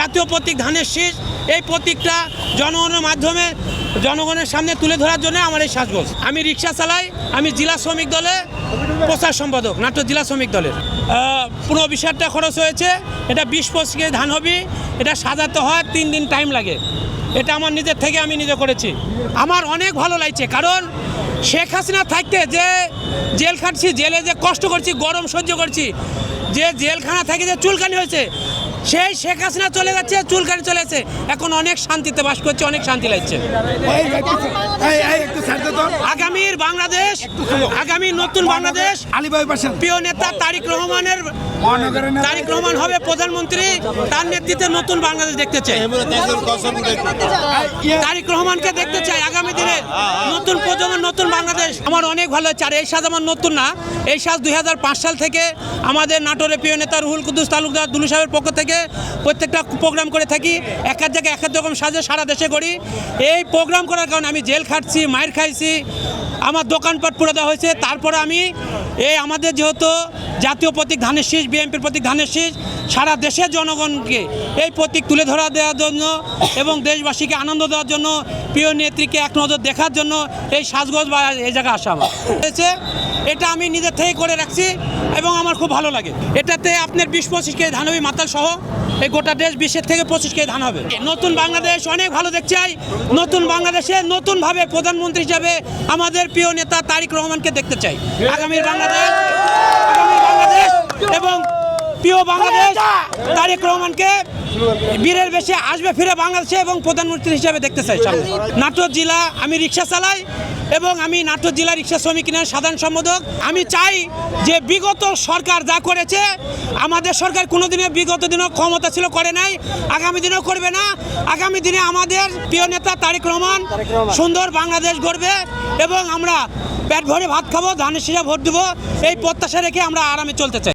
জাতীয় প্রতীক ধানের শীষ, এই প্রতীকটা জনগণের মাধ্যমে জনগণের সামনে তুলে ধরার জন্য আমার এই সাজগোজ। আমি রিক্সা চালাই, আমি জেলা শ্রমিক দলে প্রচার সম্পাদক, নাটোর জেলা শ্রমিক দলের। পুরো বিষয়টা খরচ হয়েছে, এটা 20-25 কেজি ধান হবে, এটা সাজাতে হয় 3 দিন টাইম লাগে। এটা আমার নিজের থেকে আমি নিজে করেছি। আমার অনেক ভালো লাগছে, কারণ শেখ হাসিনা থাকতে যে জেল খাটছি, জেলে যে কষ্ট করছি, গরম সহ্য করছি, যে জেলখানা থেকে যে চুলকানি হয়েছে, সেই শেখ হাসিনা চলে যাচ্ছে, চুলকানি চলে যাচ্ছে, এখন অনেক শান্তিতে বাস করছে, অনেক শান্তি লাগছে। আগামীর বাংলাদেশ, আগামী নতুন বাংলাদেশ, প্রিয় নেতা তারেক রহমান হবে প্রধানমন্ত্রী, তার নেতৃত্বে নতুন বাংলাদেশ দেখতে চাই। তারেক রহমানকে দেখতে চাই আগামী দিনে নতুন প্রজন্ম, নতুন বাংলাদেশ। আমার অনেক ভালো হচ্ছে। আর এই সাজ আমার নতুন না, এই সাজ 2005 সাল থেকে আমাদের নাটোরের প্রিয় নেতা রুহুল কুদ্দুস তালুকদার দুলু সাহেবের পক্ষ থেকে প্রত্যেকটা প্রোগ্রাম করে থাকি। এক এক জায়গায় এক এক রকম সাজে সারা দেশে করি। এই প্রোগ্রাম করার কারণে আমি জেল খাটছি, মায়ের খাইছি, আমার দোকানপাট পুরো দেওয়া হয়েছে। তারপরে আমি এই আমাদের যেহেতু জাতীয় প্রতীক ধানের শীষ, বিএনপির প্রতীক ধানের শীষ, সারা দেশের জনগণকে এই প্রতীক তুলে ধরা দেওয়ার জন্য এবং দেশবাসীকে আনন্দ দেওয়ার জন্য, প্রিয় নেত্রীকে এক নজর দেখার জন্য এই সাজগোজ বা এই জায়গায় আসা আমার হয়েছে। এটা আমি নিজের থেকে করে রাখছি এবং আমার খুব ভালো লাগে। এটাতে আপনার 20-25 কেজি ধান হবে মাতাল সহ, এই গোটা দেশ 20 থেকে 25 কেজি ধান হবে। নতুন বাংলাদেশ অনেক ভালো দেখতে চাই। নতুন বাংলাদেশে নতুনভাবে প্রধানমন্ত্রী হিসাবে আমাদের প্রিয় নেতা তারেক রহমানকে দেখতে চাই। আগামীর বাংলাদেশ এবং প্রিয় বাংলাদেশ তারেক রহমানকে বীরের বেশে আসবে ফিরে বাংলাদেশে এবং প্রধানমন্ত্রী হিসাবে দেখতে চাই। নাটোর জেলা, আমি রিক্সা চালাই এবং আমি নাটোর জেলা রিক্সা শ্রমিক ইউনিয়নের সাধারণ সম্পাদক। আমি চাই যে বিগত সরকার যা করেছে, আমাদের সরকার কোনোদিনও বিগত দিনও ক্ষমতা ছিল, করে নাই, আগামী দিনেও করবে না। আগামী দিনে আমাদের প্রিয় নেতা তারেক রহমান সুন্দর বাংলাদেশ গড়বে এবং আমরা পেট ভরে ভাত খাবো, ধানের শীষে ভোট দেবো, এই প্রত্যাশা রেখে আমরা আরামে চলতে চাই।